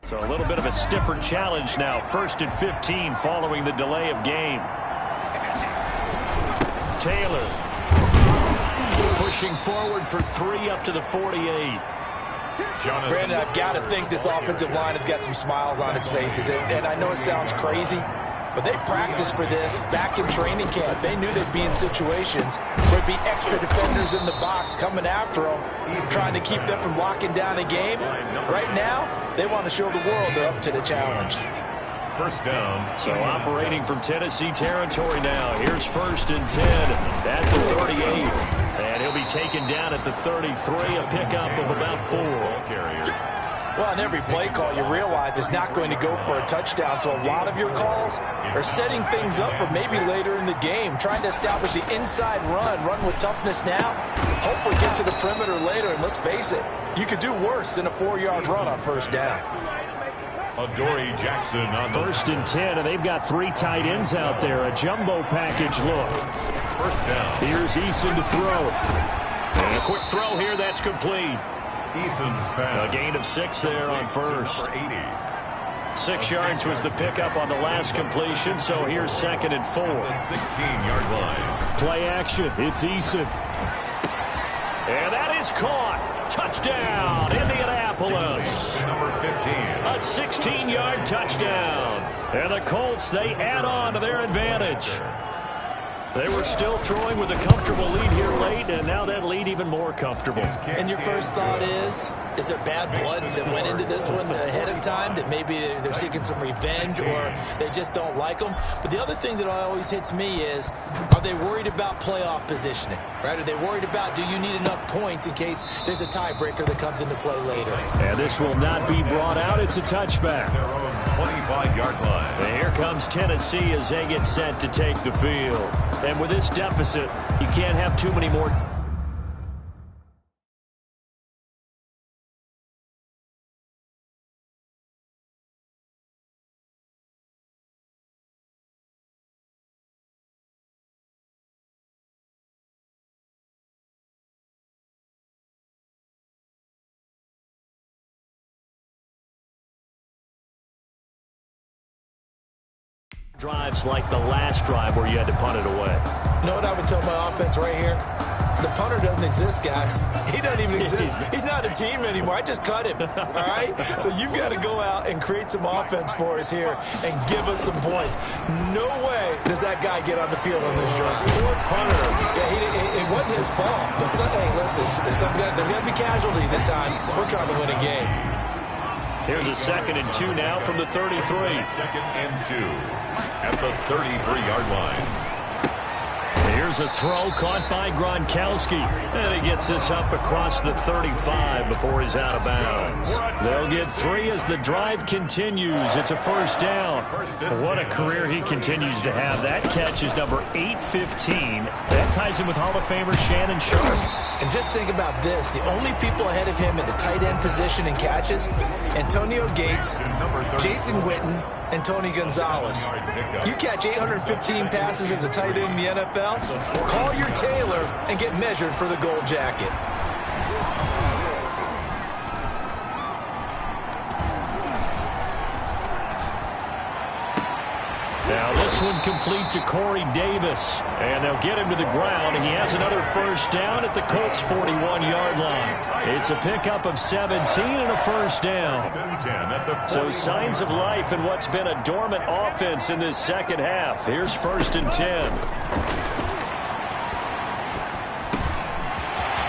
So a little bit of a stiffer challenge now. 1st and 15 following the delay of game. Taylor pushing forward for 3 up to the 48. Brandon, I've got to think this offensive line has got some smiles on its faces. And I know it sounds crazy, But they practiced for this back in training camp. They knew they'd be in situations where it'd be extra defenders in the box coming after them, trying to keep them from locking down a game. Right now, they want to show the world they're up to the challenge. First down. So operating from Tennessee territory now. Here's 1st and 10 at the 38. And he'll be taken down at the 33, a pickup of about 4. Well, on every play call, you realize it's not going to go for a touchdown. So a lot of your calls are setting things up for maybe later in the game, trying to establish the inside run with toughness now. Hopefully get to the perimeter later, and let's face it, you could do worse than a 4-yard run on 1st down. Adoree Jackson on the 1st and 10, and they've got 3 tight ends out there. A jumbo package look. First down. Here's Eason to throw. And a quick throw here, that's complete. Eason's pass. A gain of 6 there on 1st. 6 yards was the pickup on the last completion, so here's 2nd and 4. The 16-yard line. Play action, it's Eason. And that is caught. Touchdown, Indianapolis. Number 15. A 16-yard touchdown. And the Colts, they add on to their advantage. They were still throwing with a comfortable lead here late, and now that lead even more comfortable. And your first thought is there bad blood that went into this one ahead of time, that maybe they're seeking some revenge or they just don't like them? But the other thing that always hits me is, are they worried about playoff positioning, right? Are they worried about, do you need enough points in case there's a tiebreaker that comes into play later? And this will not be brought out. It's a touchback. Their own 25-yard line. And here comes Tennessee as they get set to take the field. And with this deficit, you can't have too many more. Drives like the last drive where you had to punt it away. You know what I would tell my offense right here? The punter doesn't exist, guys. He doesn't even exist. He's not a team anymore. I just cut him, all right? So you've got to go out and create some offense for us here and give us some points. No way does that guy get on the field on this drive. Poor punter. Yeah, it wasn't his fault. But hey, listen, there's going to be casualties at times. We're trying to win a game. Here's a 2nd and 2 now from the 33. 2nd and 2 at the 33-yard line. Here's a throw caught by Gronkowski. And he gets this up across the 35 before he's out of bounds. They'll get 3 as the drive continues. It's a 1st down. What a career he continues to have. That catch is number 815. That ties him with Hall of Famer Shannon Sharp. And just think about this. The only people ahead of him at the tight end position in catches, Antonio Gates, Jason Witten, and Tony Gonzalez. You catch 815 passes as a tight end in the NFL, call your tailor and get measured for the gold jacket. Now this one complete to Corey Davis, and they'll get him to the ground, and he has another 1st down at the Colts' 41-yard line. It's a pickup of 17 and a 1st down. So signs of life in what's been a dormant offense in this 2nd half. Here's 1st and 10.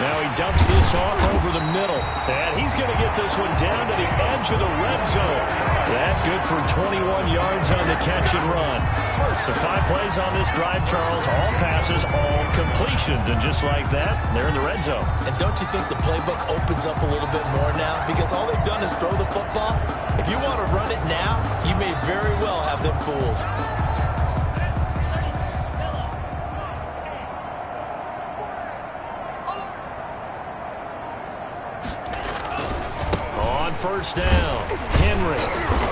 Now he dumps this off over the middle, and he's going to get this one down to the edge of the red zone. That good for 21 yards on the catch and run. So 5 plays on this drive, Charles. All passes, all completions, and just like that, they're in the red zone. And don't you think the playbook opens up a little bit more now? Because all they've done is throw the football. If you want to run it now, you may very well have them fooled. On 1st down, Henry.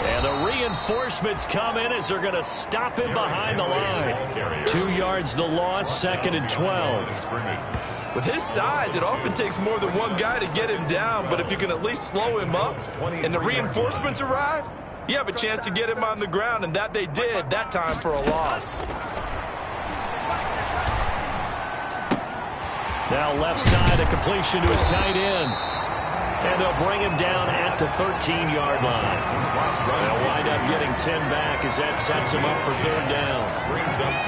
And the reinforcements come in as they're going to stop him behind the line. 2 yards the loss, 2nd and 12. With his size, it often takes more than one guy to get him down, but if you can at least slow him up and the reinforcements arrive, you have a chance to get him on the ground, and that they did, that time for a loss. Now left side, a completion to his tight end. And they'll bring him down at the 13-yard line. They'll wind up getting 10 back as that sets him up for third down.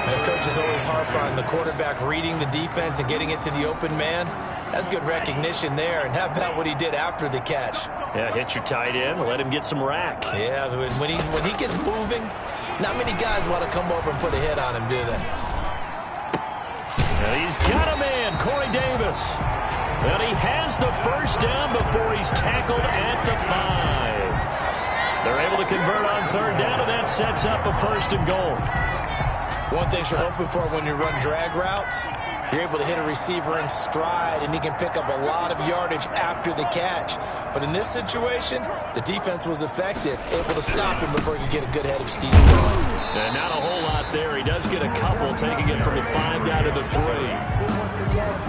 The coach is always harp on the quarterback reading the defense and getting it to the open man. That's good recognition there. And how about what he did after the catch? Yeah, hit your tight end, let him get some rack. Yeah, when he gets moving, not many guys want to come over and put a hit on him, do they? And he's got a man, Corey Davis. And he has the first down before he's tackled at the 5. They're able to convert on third down, and that sets up a first and goal. One thing you're hoping for when you run drag routes, you're able to hit a receiver in stride, and he can pick up a lot of yardage after the catch. But in this situation, the defense was effective, able to stop him before he could get a good head of steam going. And not a whole lot there. He does get a couple, taking it from the 5 down to the 3.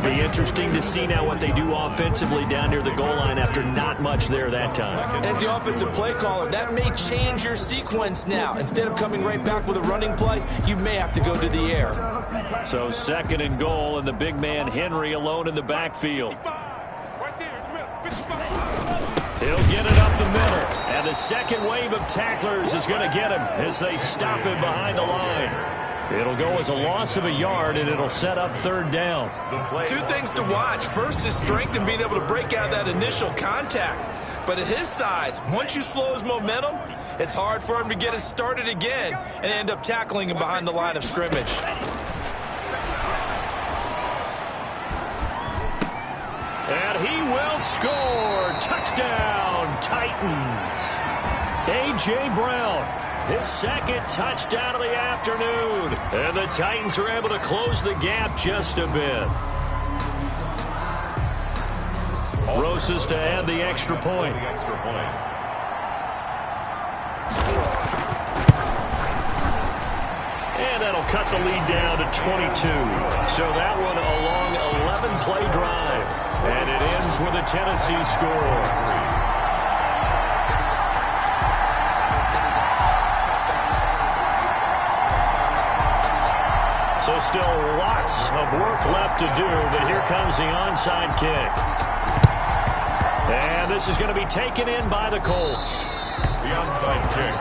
Be interesting to see now what they do offensively down near the goal line after not much there that time. As the offensive play caller, that may change your sequence now. Instead of coming right back with a running play, you may have to go to the air. So second and goal, and the big man Henry alone in the backfield. He'll get it up the middle, and the second wave of tacklers is going to get him as they stop him behind the line. It'll go as a loss of a yard, and it'll set up third down. Two things to watch. First is strength and being able to break out that initial contact. But at his size, once you slow his momentum, it's hard for him to get it started again and end up tackling him behind the line of scrimmage. And he will score. Touchdown, Titans. A.J. Brown. His second touchdown of the afternoon. And the Titans are able to close the gap just a bit. Rosas to add the extra point. And that'll cut the lead down to 22. So that one a long 11-play drive. And it ends with a Tennessee score. So still lots of work left to do, but here comes the onside kick. And this is going to be taken in by the Colts. The onside kick.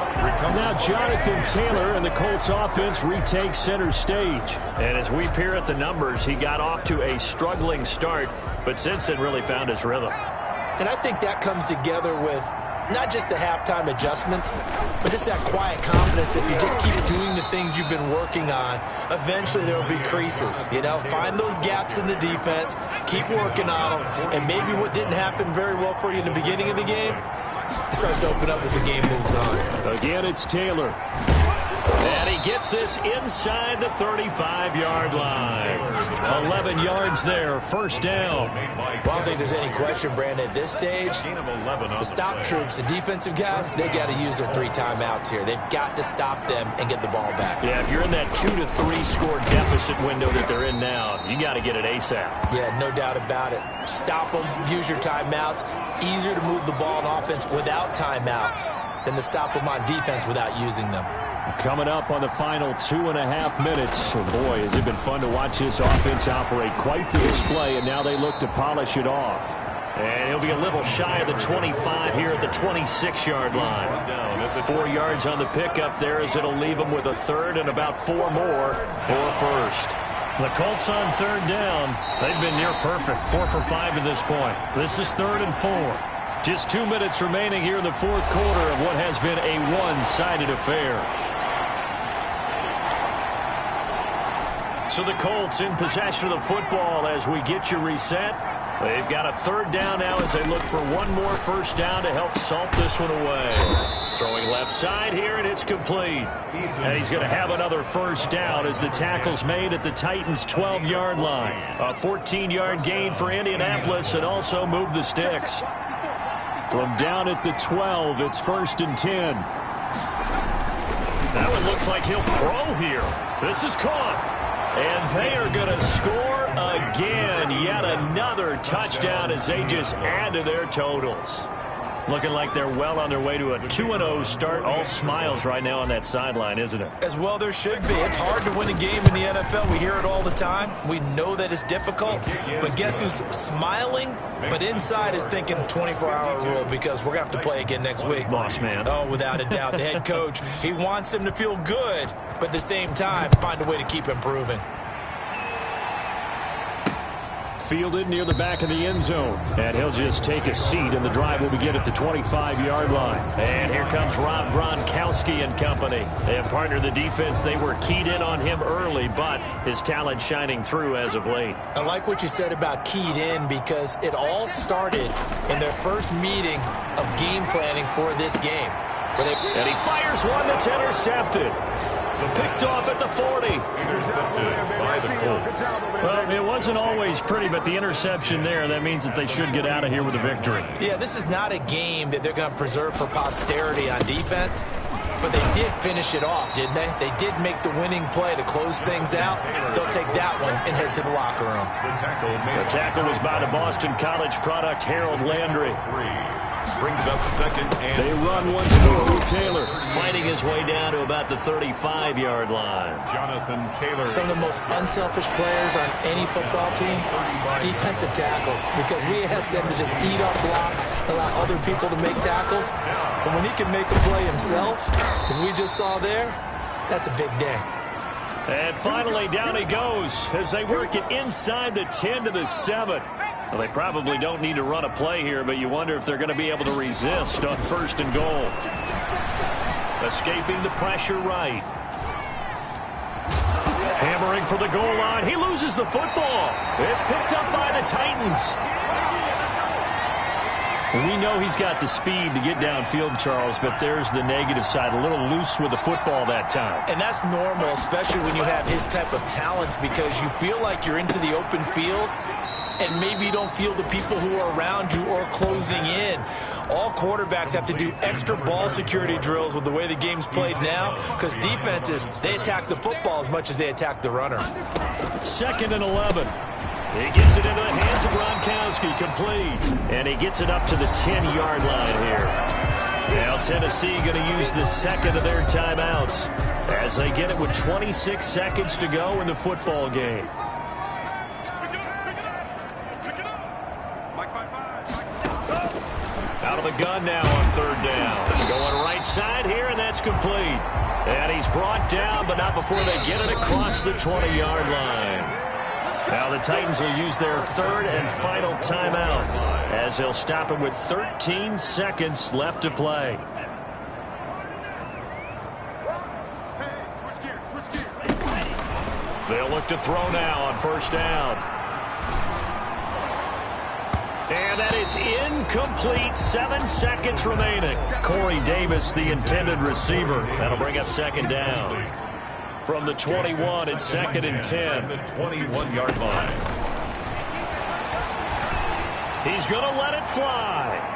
Now Jonathan Taylor and the Colts offense retakes center stage. And as we peer at the numbers, he got off to a struggling start, but since then really found his rhythm. And I think that comes together with not just the halftime adjustments, but just that quiet confidence. If you just keep doing the things you've been working on, eventually there will be creases. You know, find those gaps in the defense, keep working on them, and maybe what didn't happen very well for you in the beginning of the game, it starts to open up as the game moves on. Again, it's Taylor. And he gets this inside the 35-yard line. 11 yards there, first down. Well, I don't think there's any question, Brandon, at this stage, the stop troops, the defensive guys, they got to use their 3 timeouts here. They've got to stop them and get the ball back. Yeah, if you're in that 2 to 3 score deficit window that they're in now, you got to get it ASAP. Yeah, no doubt about it. Stop them, use your timeouts. Easier to move the ball on offense without timeouts than to stop them on defense without using them. Coming up on the final 2.5 minutes. Oh boy, has it been fun to watch this offense operate. Quite the display, and now they look to polish it off. And he'll be a little shy of the 25 here at the 26-yard line. 4 yards on the pickup there as it'll leave him with a third and about 4 more for a first. The Colts on third down. They've been near perfect. 4 for 5 at this point. This is 3rd and 4. Just 2 minutes remaining here in the fourth quarter of what has been a one-sided affair. So the Colts in possession of the football as we get you reset. They've got a third down now as they look for one more first down to help salt this one away. Throwing left side here, and it's complete. And he's going to have another first down as the tackle's made at the Titans' 12-yard line. A 14-yard gain for Indianapolis and also move the sticks. From down at the 12, it's 1st and 10. That one looks like he'll throw here. This is caught. And they are going to score again. Yet another touchdown as they just add to their totals. Looking like they're well on their way to a 2-0 start. All smiles right now on that sideline, isn't it? As well there should be. It's hard to win a game in the NFL. We hear it all the time. We know that it's difficult. But guess who's smiling? But inside is thinking 24-hour rule because we're going to have to play again next week. Boss man. Oh, without a doubt. The head coach, he wants them to feel good, but at the same time, find a way to keep improving. Fielded near the back of the end zone. And he'll just take a seat, and the drive will begin at the 25-yard line. And here comes Rob Gronkowski and company. They have partnered the defense. They were keyed in on him early, but his talent shining through as of late. I like what you said about keyed in because it all started in their first meeting of game planning for this game. And he fires one that's intercepted. Picked off at the 40. Intercepted by the Colts. Well, it wasn't always pretty, but the interception there, that means that they should get out of here with a victory. Yeah, this is not a game that they're going to preserve for posterity on defense, but they did finish it off, didn't they? They did make the winning play to close things out. They'll take that one and head to the locker room. The tackle was by the Boston College product, Harold Landry. Brings up second and they run once more with Taylor, fighting his way down to about the 35-yard line. Jonathan Taylor. Some of the most unselfish players on any football team, defensive tackles, because we ask them to just eat up blocks, allow other people to make tackles. And when he can make a play himself, as we just saw there, that's a big day. And finally, down he goes as they work it inside the 10 to the 7. Well, they probably don't need to run a play here, but you wonder if they're going to be able to resist on 1st and goal. Escaping the pressure right. Hammering for the goal line. He loses the football. It's picked up by the Titans. We know he's got the speed to get downfield, Charles, but there's the negative side. A little loose with the football that time. And that's normal, especially when you have his type of talents, because you feel like you're into the open field, and maybe you don't feel the people who are around you or closing in. All quarterbacks have to do extra ball security drills with the way the game's played now, because defenses, they attack the football as much as they attack the runner. 2nd and 11. He gets it into the hands of Gronkowski, complete. And he gets it up to the 10-yard line here. Now Tennessee going to use the second of their timeouts as they get it with 26 seconds to go in the football game. Out of the gun now on 3rd down. Going right side here, and that's complete. And he's brought down, but not before they get it across the 20-yard line. Now the Titans will use their 3rd and final timeout as they'll stop it with 13 seconds left to play. They'll look to throw now on 1st down. And that is incomplete. 7 seconds remaining. Corey Davis, the intended receiver. That'll bring up 2nd down. From the 21, it's 2nd and 10. The 21-yard line. He's going to let it fly.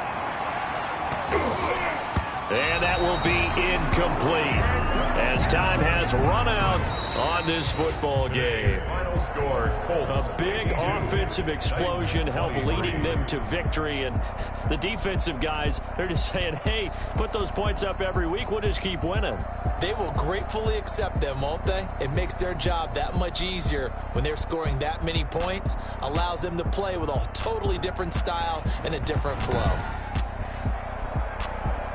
And that will be incomplete as time has run out on this football game. Final score, Colts. A big offensive explosion helped leading them to victory. And the defensive guys, they're just saying, hey, put those points up every week. We'll just keep winning. They will gratefully accept them, won't they? It makes their job that much easier when they're scoring that many points. Allows them to play with a totally different style and a different flow.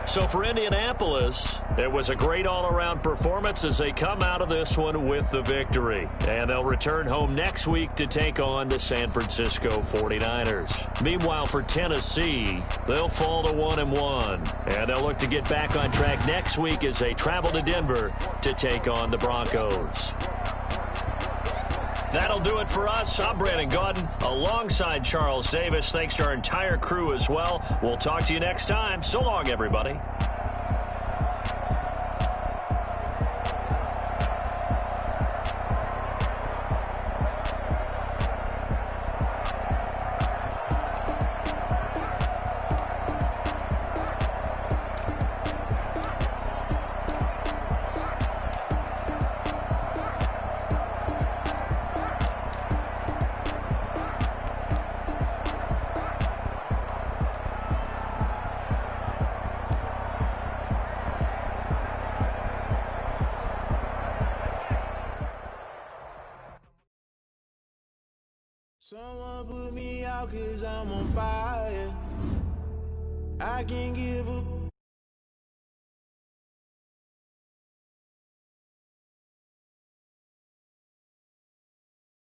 So for Indianapolis, it was a great all-around performance as they come out of this one with the victory. And they'll return home next week to take on the San Francisco 49ers. Meanwhile, for Tennessee, they'll fall to 1-1. And they'll look to get back on track next week as they travel to Denver to take on the Broncos. That'll do it for us. I'm Brandon Gaudin alongside Charles Davis. Thanks to our entire crew as well. We'll talk to you next time. So long, everybody. Someone put me out 'cause I'm on fire. I can't give up.